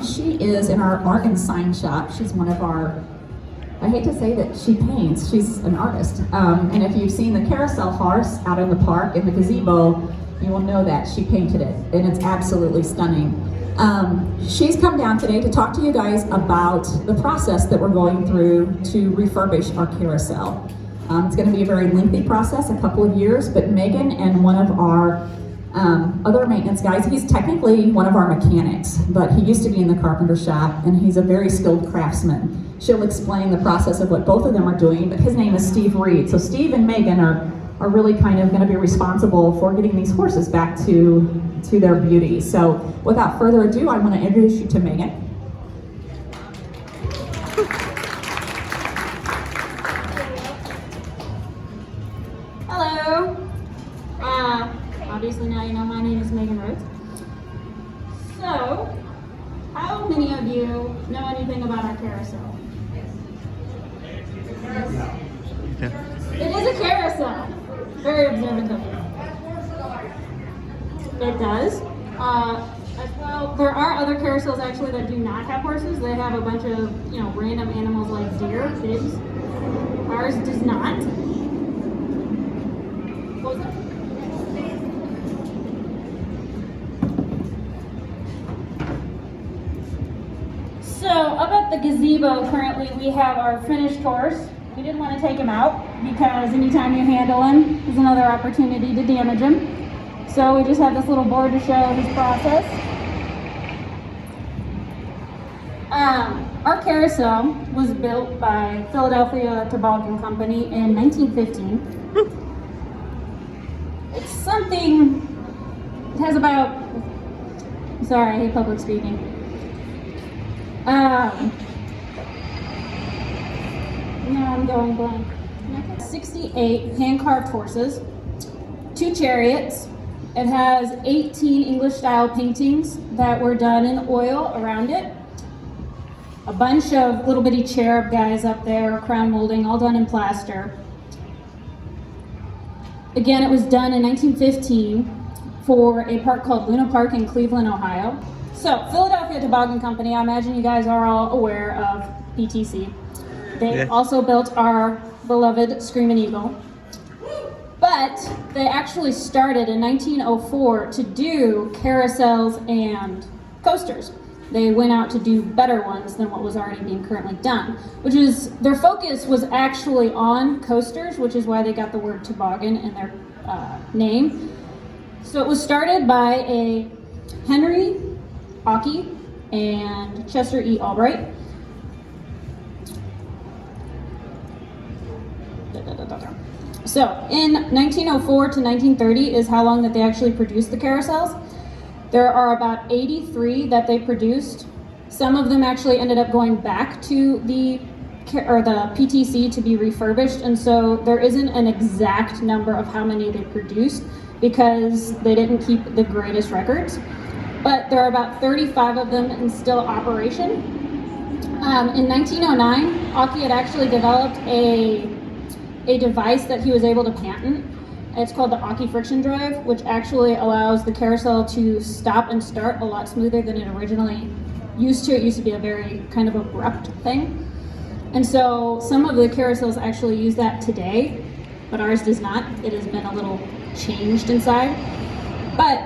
She is in our art and sign shop. She's one of our, I hate to say that she paints, she's an artist. And if you've seen the Carousel horse out in the park in the gazebo, you will know that she painted it, and it's absolutely stunning. She's come down today to talk to you guys about the process that we're going through to refurbish our carousel. It's going to be a very lengthy process, a couple of years, but Megan and one of our other maintenance guys, he's technically one of our mechanics, but he used to be in the carpenter shop, and he's a very skilled craftsman. She'll explain the process of what both of them are doing, but his name is Steve Reed. So Steve and Megan are really kind of going to be responsible for getting these horses back to their beauty. So without further ado, I want to introduce you to Megan. Hello. Obviously now you know my name is Megan Rhodes. So, how many of you know anything about our carousel? Yeah. It is a carousel. Very observant of you. It does. As well, there are other carousels actually that do not have horses. They have a bunch of, random animals like deer, pigs. Ours does not. What was that? So up at the gazebo currently we have our finished horse. We didn't want to take him out because anytime you handle him is another opportunity to damage him. So we just have this little board to show his process. Our carousel was built by Philadelphia Toboggan Company in 1915. It's something, it has about, sorry, I hate public speaking. Now I'm going blank. 68 hand-carved horses, 2 chariots. It has 18 English-style paintings that were done in oil around it. A bunch of little bitty cherub guys up there, crown molding, all done in plaster. Again, it was done in 1915 for a park called Luna Park in Cleveland, Ohio. So, Philadelphia Toboggan Company, I imagine you guys are all aware of PTC. They also built our beloved Screamin' Eagle. But they actually started in 1904 to do carousels and coasters. They went out to do better ones than what was already being currently done, which is, their focus was actually on coasters, which is why they got the word toboggan in their name. So it was started by a Henry Ockey and Chester E. Albright. So in 1904 to 1930 is how long that they actually produced the carousels. There are about 83 that they produced. Some of them actually ended up going back to the PTC to be refurbished, and so there isn't an exact number of how many they produced because they didn't keep the greatest records. But there are about 35 of them in still operation. In 1909, Ockey had actually developed a device that he was able to patent. It's called the Ockey friction drive, which actually allows the carousel to stop and start a lot smoother than it originally used to. It used to be a very kind of abrupt thing. And so some of the carousels actually use that today, but ours does not. It has been a little changed inside. But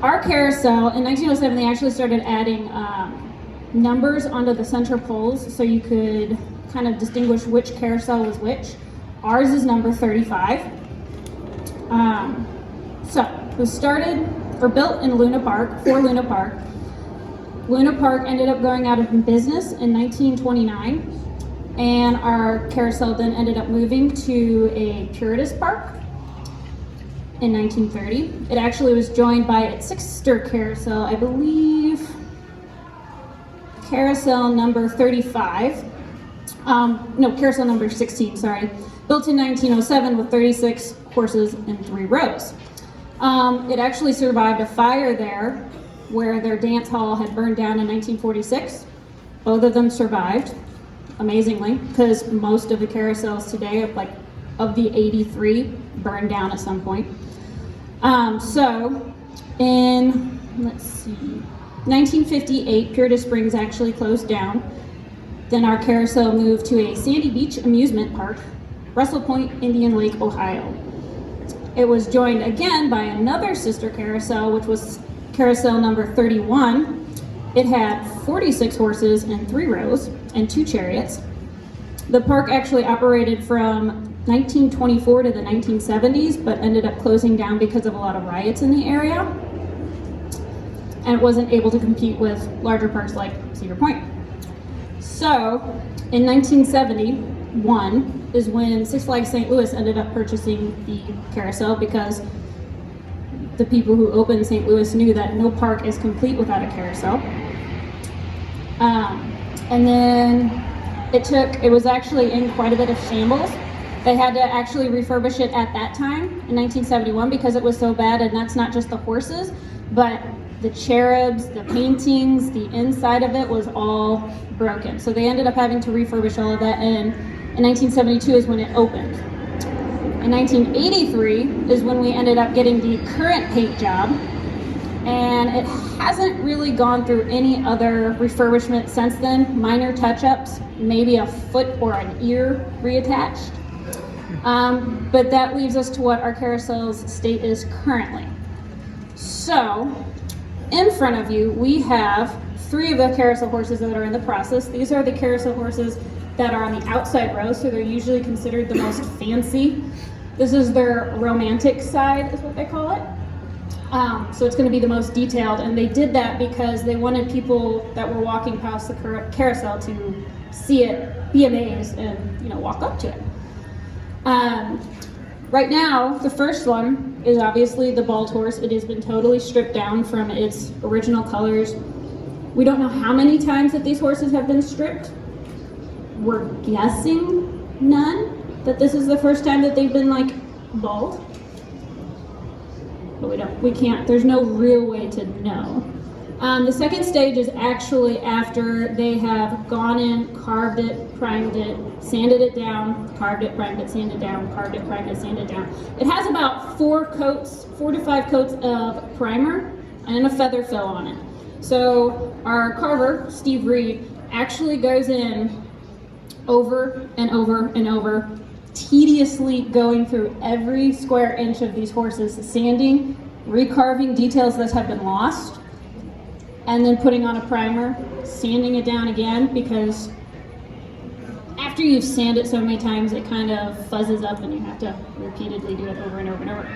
our carousel, in 1907, they actually started adding numbers onto the center poles so you could kind of distinguish which carousel was which. Ours is number 35. So it was started or built in Luna Park, for Luna Park. Luna Park ended up going out of business in 1929, and our carousel then ended up moving to a Puritas Park in 1930. It actually was joined by its sister carousel, I believe, carousel number 35. Carousel number 16, sorry. Built in 1907 with 36 horses in 3 rows. It actually survived a fire there where their dance hall had burned down in 1946. Both of them survived, amazingly, because most of the carousels today, of the 83, burned down at some point. So in, let's see, 1958, Purita Springs actually closed down. Then our carousel moved to a Sandy Beach amusement park, Russell Point, Indian Lake, Ohio. It was joined again by another sister carousel, which was carousel number 31. It had 46 horses and 3 rows and 2 chariots. The park actually operated from 1924 to the 1970s, but ended up closing down because of a lot of riots in the area. And it wasn't able to compete with larger parks like Cedar Point. So, in 1971 is when Six Flags St. Louis ended up purchasing the carousel, because the people who opened St. Louis knew that no park is complete without a carousel. And then it was actually in quite a bit of shambles. They had to actually refurbish it at that time in 1971 because it was so bad, and that's not just the horses, but the cherubs, the paintings, the inside of it was all broken. So they ended up having to refurbish all of that, and in 1972 is when it opened. In 1983 is when we ended up getting the current paint job, and it hasn't really gone through any other refurbishment since then. Minor touch-ups, maybe a foot or an ear reattached. But that leaves us to what our carousel's state is currently. So, in front of you, we have 3 of the carousel horses that are in the process. These are the carousel horses that are on the outside row, so they're usually considered the most fancy. This is their romantic side, is what they call it. So it's going to be the most detailed, and they did that because they wanted people that were walking past the carousel to see it, be amazed, and walk up to it. Right now, the first one is obviously the bald horse. It has been totally stripped down from its original colors. We don't know how many times that these horses have been stripped. We're guessing none, that this is the first time that they've been bald. But we can't, there's no real way to know. The second stage is actually after they have gone in, carved it, primed it, sanded it down, carved it, primed it, sanded down, carved it, primed it, sanded down. It has about 4 to 5 coats of primer and a feather fill on it. So our carver, Steve Reed, actually goes in over and over and over, tediously going through every square inch of these horses, sanding, recarving details that have been lost, and then putting on a primer, sanding it down again, because after you've sanded it so many times, it kind of fuzzes up and you have to repeatedly do it over and over and over.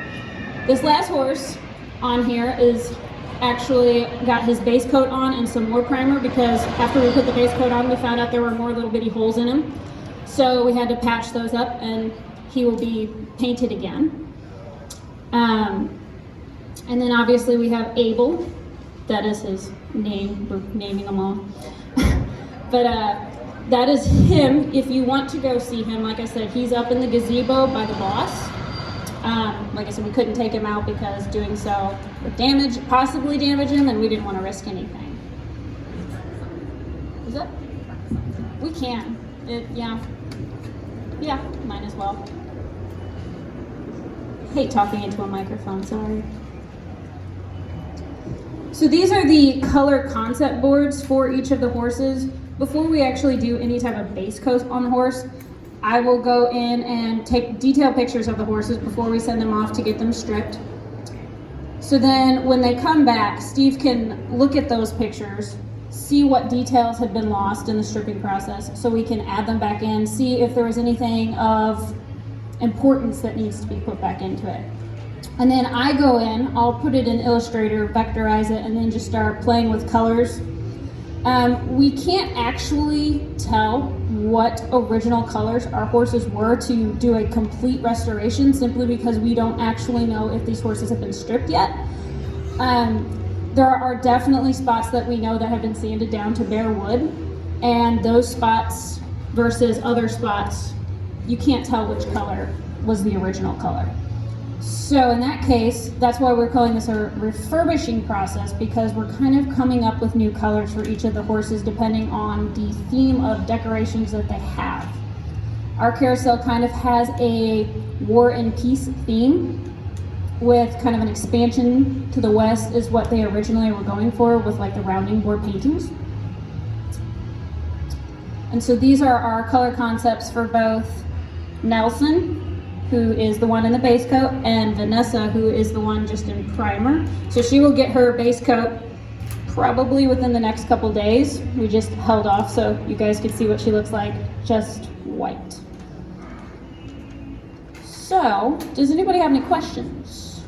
This last horse on here is actually got his base coat on and some more primer, because after we put the base coat on, we found out there were more little bitty holes in him. So we had to patch those up, and he will be painted again. And then obviously we have Abel. That is his name. We're naming them all. But that is him. If you want to go see him, like I said, he's up in the gazebo by the boss. Like I said, we couldn't take him out because doing so would possibly damage him, and we didn't want to risk anything. Is it? We can. Yeah, might as well. Hate talking into a microphone, sorry. So these are the color concept boards for each of the horses. Before we actually do any type of base coat on the horse, I will go in and take detailed pictures of the horses before we send them off to get them stripped. So then when they come back, Steve can look at those pictures, see what details had been lost in the stripping process, so we can add them back in, see if there was anything of importance that needs to be put back into it. And then I go in, I'll put it in Illustrator, vectorize it, and then just start playing with colors. We can't actually tell what original colors our horses were to do a complete restoration, simply because we don't actually know if these horses have been stripped yet. There are definitely spots that we know that have been sanded down to bare wood, and those spots versus other spots, you can't tell which color was the original color. So in that case, that's why we're calling this a refurbishing process, because we're kind of coming up with new colors for each of the horses depending on the theme of decorations that they have. Our carousel kind of has a War and Peace theme. with kind of an expansion to the west is what they originally were going for with like the rounding board paintings. And so these are our color concepts for both Nelson, who is the one in the base coat, and Vanessa, who is the one just in primer. So she will get her base coat probably within the next couple days. We just held off so you guys could see what she looks like, just white. So, does anybody have any questions?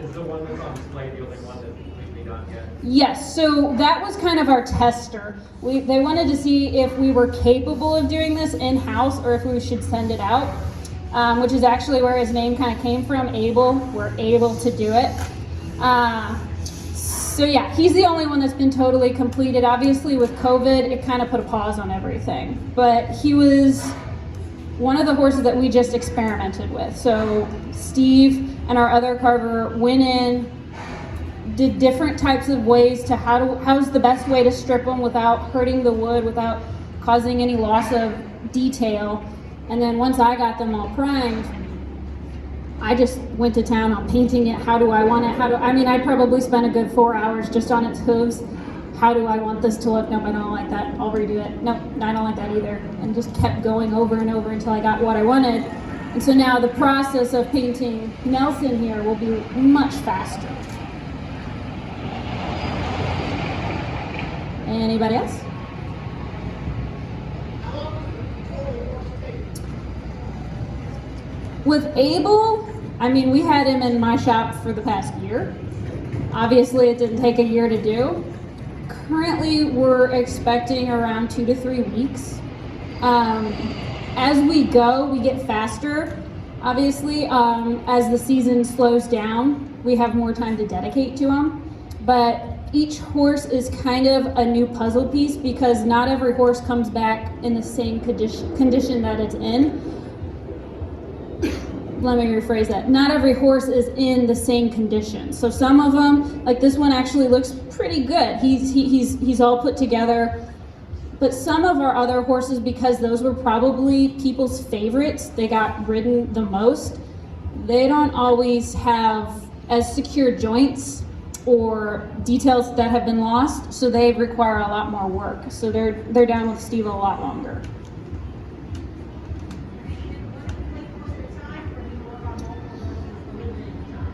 Is the one that's on display the only one that we've been on yet? Yes, so that was kind of our tester. They wanted to see if we were capable of doing this in-house or if we should send it out, which is actually where his name kind of came from, Abel. We're able to do it. So yeah, he's the only one that's been totally completed. Obviously with COVID, it kind of put a pause on everything, but he was one of the horses that we just experimented with. So Steve and our other carver went in, did different types of ways to how's the best way to strip them without hurting the wood, without causing any loss of detail. And then once I got them all primed, I just went to town on painting it. How do I want it? I probably spent a good 4 hours just on its hooves. How do I want this to look? Nope, I don't like that. I'll redo it. Nope, I don't like that either. And just kept going over and over until I got what I wanted. And so now the process of painting Nelson here will be much faster. Anybody else? With Abel, we had him in my shop for the past year. Obviously, it didn't take a year to do. Currently, we're expecting around 2 to 3 weeks. As we go, we get faster. Obviously, as the season slows down, we have more time to dedicate to them. But each horse is kind of a new puzzle piece because not every horse comes back in the same condition that it's in. Let me rephrase that. Not every horse is in the same condition. So some of them, like this one, actually looks pretty good. He's all put together. But some of our other horses, because those were probably people's favorites, they got ridden the most, they don't always have as secure joints or details that have been lost, so they require a lot more work. So they're down with Steve a lot longer.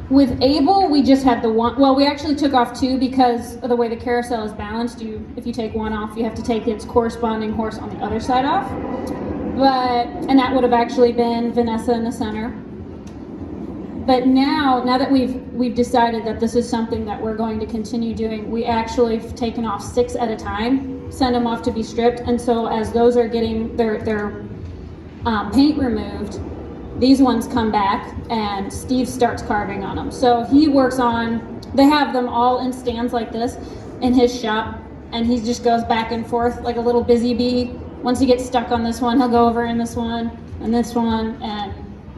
With Abel, we just had the one. Well, we actually took off 2 because of the way the carousel is balanced. If you take one off, you have to take its corresponding horse on the other side off. And that would have actually been Vanessa in the center. But now that we've decided that this is something that we're going to continue doing, we actually have taken off 6 at a time, send them off to be stripped, and so as those are getting their paint removed, these ones come back and Steve starts carving on them. So he works on, they have them all in stands like this in his shop, and he just goes back and forth like a little busy bee. Once he gets stuck on this one, he'll go over in this one, and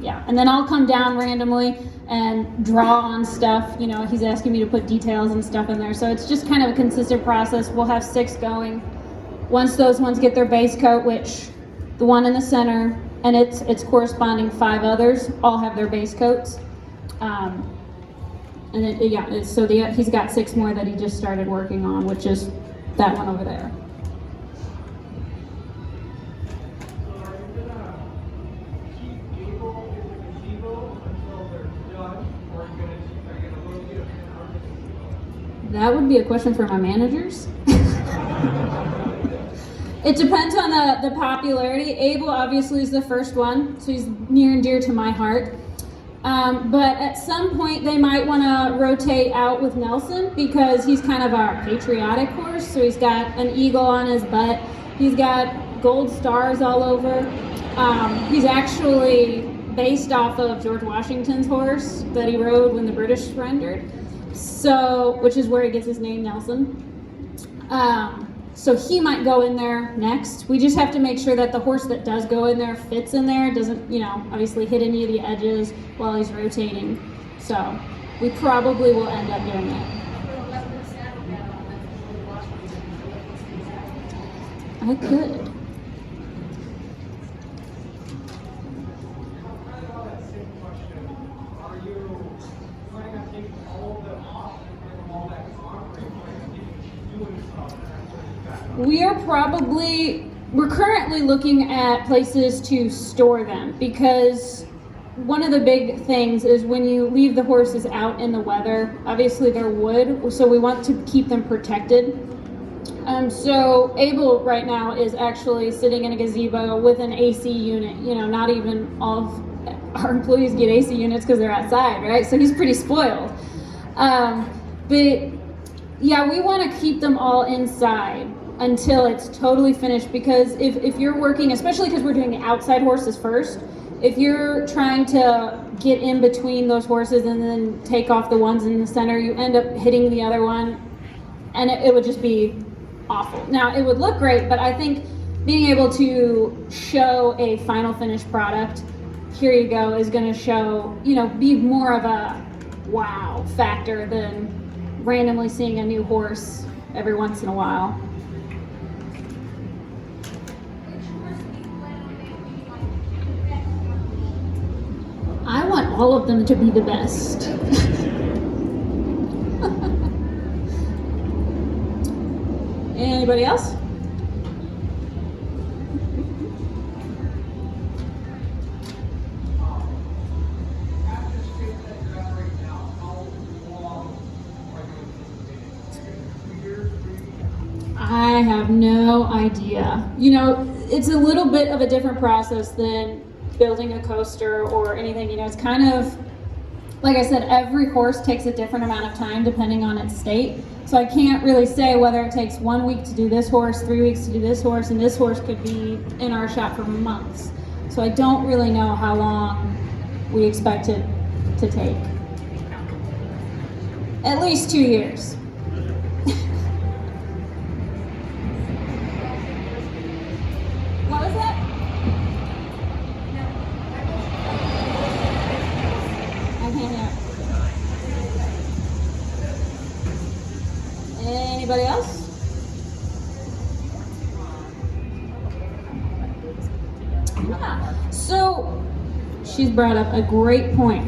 yeah. And then I'll come down randomly and draw on stuff. He's asking me to put details and stuff in there. So it's just kind of a consistent process. We'll have 6 going. Once those ones get their base coat, which the one in the center, and its corresponding 5 others all have their base coats. He's got 6 more that he just started working on, which is that one over there. That would be a question for my managers. It depends on the popularity. Abel obviously is the first one, so he's near and dear to my heart. But at some point they might want to rotate out with Nelson because he's kind of our patriotic horse. So he's got an eagle on his butt. He's got gold stars all over. He's actually based off of George Washington's horse that he rode when the British surrendered. So, which is where he gets his name, Nelson. So he might go in there next. We just have to make sure that the horse that does go in there fits in there, doesn't, obviously hit any of the edges while he's rotating. So we probably will end up doing that. I could. Are you We're currently looking at places to store them, because one of the big things is when you leave the horses out in the weather, obviously they're wood, so we want to keep them protected. So Abel right now is actually sitting in a gazebo with an AC unit. You know, not even all of our employees get AC units because they're outside, right? So he's pretty spoiled. But yeah, we want to keep them all inside until it's totally finished, because if you're working, especially because we're doing the outside horses first, if you're trying to get in between those horses and then take off the ones in the center, you end up hitting the other one, and it would just be awful. Now, it would look great, but I think being able to show a final finished product, here you go, is going to show, you know, be more of a wow factor than randomly seeing a new horse every once in a while. I want all of them to be the best. Anybody else? I have no idea. You know, it's a little bit of a different process than building a coaster or anything. You know, it's kind of, like I said, every horse takes a different amount of time depending on its state. So I can't really say whether it takes 1 week to do this horse, 3 weeks to do this horse, and this horse could be in our shop for months. So I don't really know how long we expect it to take. At least 2 years. What was that? I can't hear. Anybody else? Yeah. So she's brought up a great point.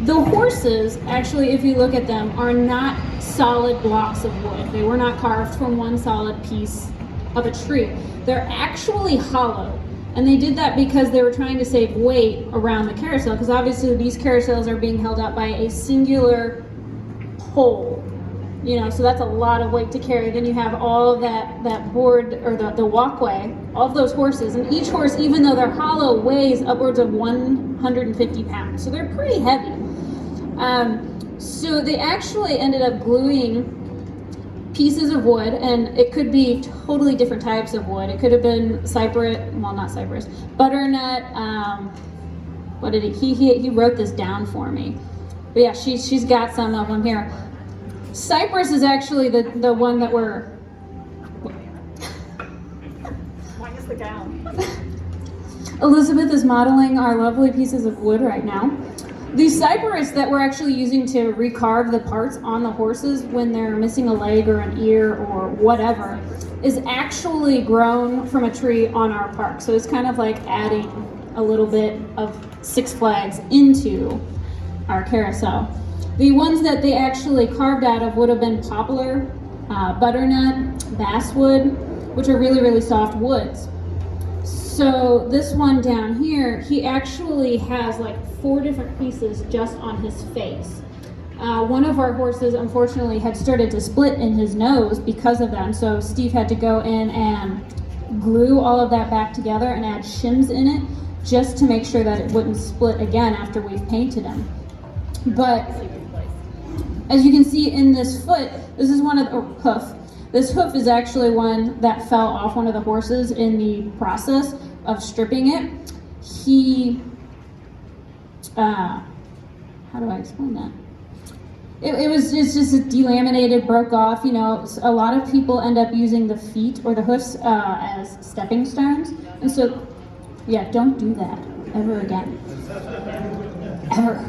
The horses, actually, if you look at them, are not solid blocks of wood. They were not carved from one solid piece of a tree. They're actually hollow. And they did that because they were trying to save weight around the carousel, because obviously these carousels are being held up by a singular pole. You know, so that's a lot of weight to carry. Then you have all that board, or the walkway, all of those horses. And each horse, even though they're hollow, weighs upwards of 150 pounds. So they're pretty heavy. So they actually ended up gluing pieces of wood, and it could be totally different types of wood. It could have been cypress, well, not cypress, butternut. What did he wrote this down for me. But yeah, she's got some of them here. Cypress is actually the one that we're. Minus the gown. Elizabeth is modeling our lovely pieces of wood right now. The cypress that we're actually using to recarve the parts on the horses when they're missing a leg or an ear or whatever is actually grown from a tree on our park. So it's kind of like adding a little bit of Six Flags into our carousel. The ones that they actually carved out of would have been poplar, butternut, basswood, which are really, really soft woods. So this one down here, he actually has like 4 different pieces just on his face. One of our horses, unfortunately, had started to split in his nose because of them. So Steve had to go in and glue all of that back together and add shims in it just to make sure that it wouldn't split again after we've painted him. But as you can see in this foot, this is one of the hoof. This hoof is actually one that fell off one of the horses in the process of stripping it. How do I explain that? It's just delaminated, broke off. You know, a lot of people end up using the feet or the hoofs as stepping stones. And so, yeah, don't do that ever again. Ever.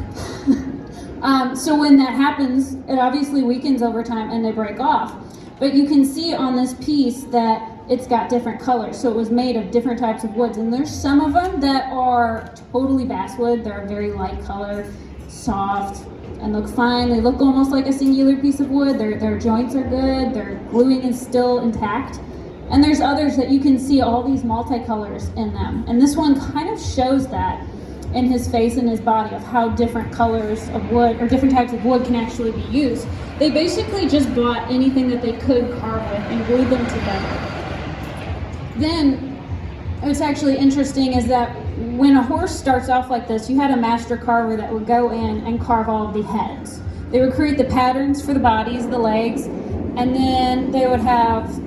So when that happens, it obviously weakens over time and they break off. But you can see on this piece that it's got different colors. So it was made of different types of woods. And there's some of them that are totally basswood. They're a very light color. soft and look fine. They look almost like a singular piece of wood. Their joints are good. Their gluing is still intact. And there's others that you can see all these multicolors in them. And this one kind of shows that in his face and his body of how different colors of wood or different types of wood can actually be used. They basically just bought anything that they could carve with and glued them together. Then, what's actually interesting is that when a horse starts off like this, you had a master carver that would go in and carve all of the heads. They would create the patterns for the bodies, the legs, and then they would have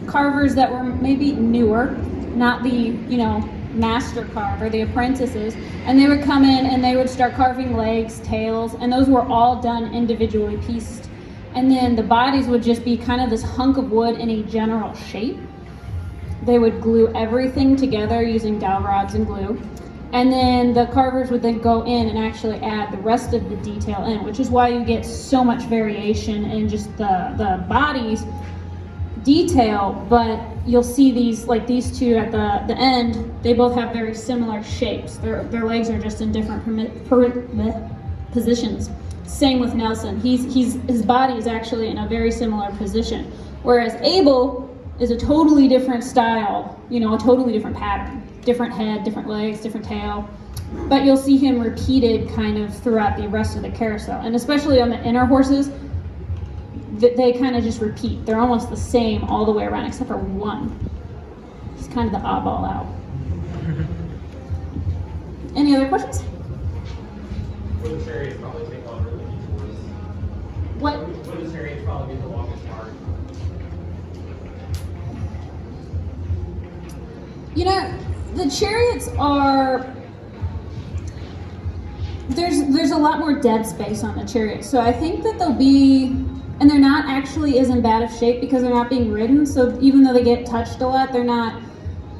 carvers that were maybe newer, not the, master carver, the apprentices, and they would come in and they would start carving legs, tails, and those were all done individually pieced. And then the bodies would just be kind of this hunk of wood in a general shape. They would glue everything together using dowel rods and glue. And then the carvers would then go in and actually add the rest of the detail in, which is why you get so much variation in just the bodies detail, but you'll see these, like these two at the end, they both have very similar shapes. Their legs are just in different positions. Same with Nelson. His body is actually in a very similar position, whereas Abel is a totally different style, a totally different pattern. Different head, different legs, different tail. But you'll see him repeated kind of throughout the rest of the carousel. And especially on the inner horses, they kind of just repeat. They're almost the same all the way around, except for one. He's kind of the oddball out. Any other questions? Would the chariots probably take longer than each horse? What? Would the chariots probably be the longest part? The chariots are, there's a lot more dead space on the chariots. So I think that they'll be, and they're not actually as in bad of shape because they're not being ridden. So even though they get touched a lot, they're not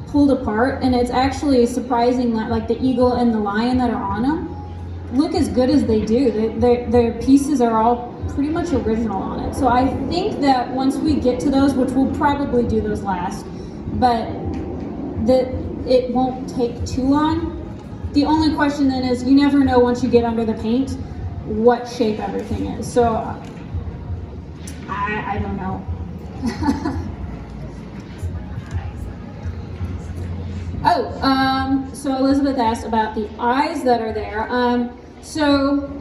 pulled apart. And it's actually surprising that like the eagle and the lion that are on them look as good as they do. Their pieces are all pretty much original on it. So I think that once we get to those, which we'll probably do those last, but it won't take too long. The only question then is you never know once you get under the paint what shape everything is. So I don't know. So Elizabeth asked about the eyes that are there. So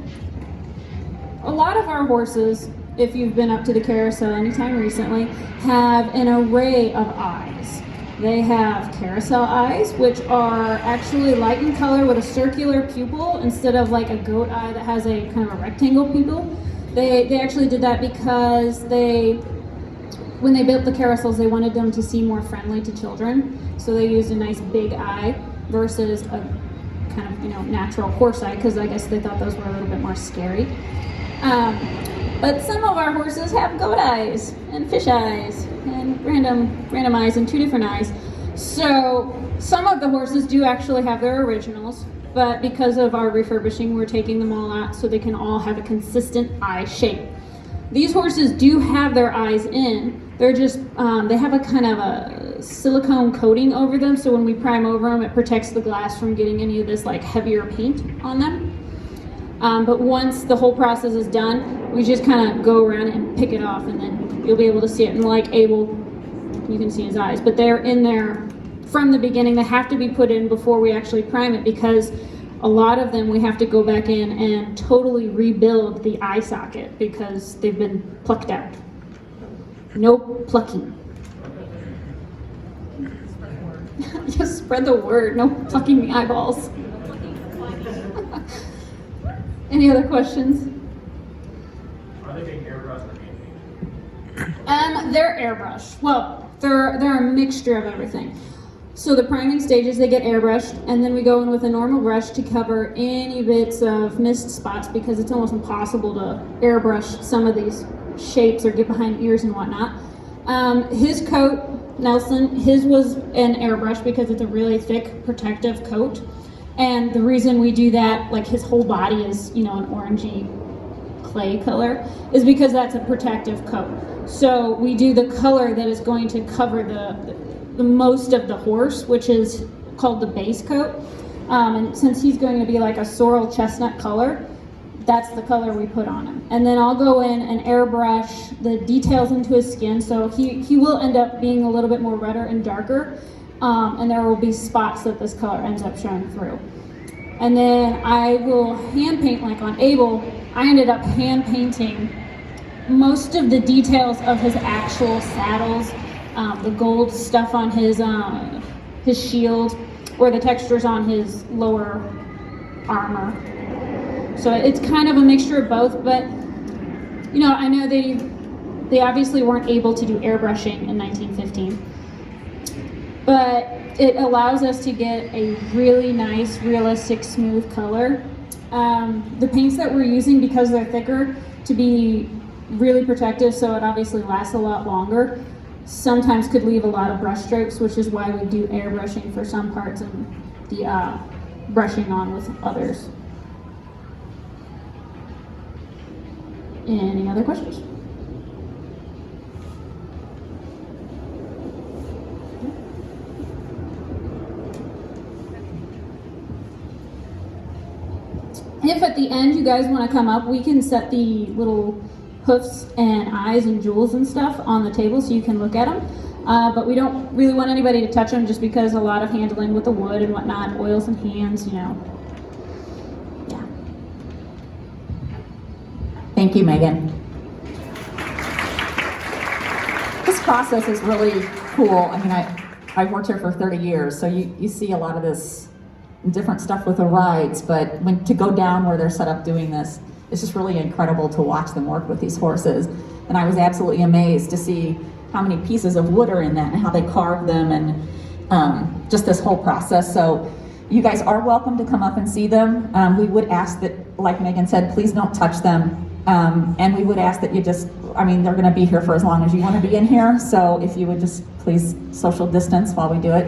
a lot of our horses, if you've been up to the carousel anytime recently, have an array of eyes. They have carousel eyes, which are actually light in color with a circular pupil instead of like a goat eye that has a kind of a rectangle pupil. They actually did that because when they built the carousels, they wanted them to seem more friendly to children. So they used a nice big eye versus a kind of, natural horse eye, because I guess they thought those were a little bit more scary. But some of our horses have goat eyes and fish eyes and random eyes and two different eyes. So some of the horses do actually have their originals, but because of our refurbishing, we're taking them all out so they can all have a consistent eye shape. These horses do have their eyes in. They're just, they have a kind of a silicone coating over them, so when we prime over them, it protects the glass from getting any of this like heavier paint on them. But once the whole process is done, we just kind of go around and pick it off, and then you'll be able to see it. And like Abel, you can see his eyes, but they're in there from the beginning. They have to be put in before we actually prime it, because a lot of them we have to go back in and totally rebuild the eye socket because they've been plucked out. No plucking. Just spread the word. No plucking the eyeballs. Any other questions? Are they being airbrushed or painted? They're airbrushed. Well, they're a mixture of everything. So the priming stages, they get airbrushed, and then we go in with a normal brush to cover any bits of missed spots, because it's almost impossible to airbrush some of these shapes or get behind ears and whatnot. His coat, Nelson, his was an airbrush because it's a really thick protective coat. And the reason we do that, like his whole body is, an orangey clay color, is because that's a protective coat. So we do the color that is going to cover the most of the horse, which is called the base coat. And since he's going to be like a sorrel chestnut color, that's the color we put on him. And then I'll go in and airbrush the details into his skin, so he will end up being a little bit more redder and darker, and there will be spots that this color ends up showing through. And then I will hand paint, like on Abel, I ended up hand painting most of the details of his actual saddles, the gold stuff on his shield, or the textures on his lower armor. So it's kind of a mixture of both, but you know, I know they obviously weren't able to do airbrushing in 1915, but it allows us to get a really nice, realistic, smooth color. The paints that we're using, because they're thicker, to be really protective, so it obviously lasts a lot longer, sometimes could leave a lot of brush strokes, which is why we do airbrushing for some parts and the brushing on with others. Any other questions? If at the end you guys want to come up, we can set the little hoofs and eyes and jewels and stuff on the table so you can look at them. But we don't really want anybody to touch them, just because a lot of handling with the wood and whatnot, oils and hands, you know. Yeah. Thank you, Megan. This process is really cool. I mean, I've worked here for 30 years, so you see a lot of this different stuff with the rides, but to go down where they're set up doing this, it's just really incredible to watch them work with these horses. And I was absolutely amazed to see how many pieces of wood are in that and how they carve them, and just this whole process. So you guys are welcome to come up and see them. We would ask that, like Megan said, please don't touch them. And we would ask that you just, I mean, they're gonna be here for as long as you wanna be in here. So if you would just please social distance while we do it.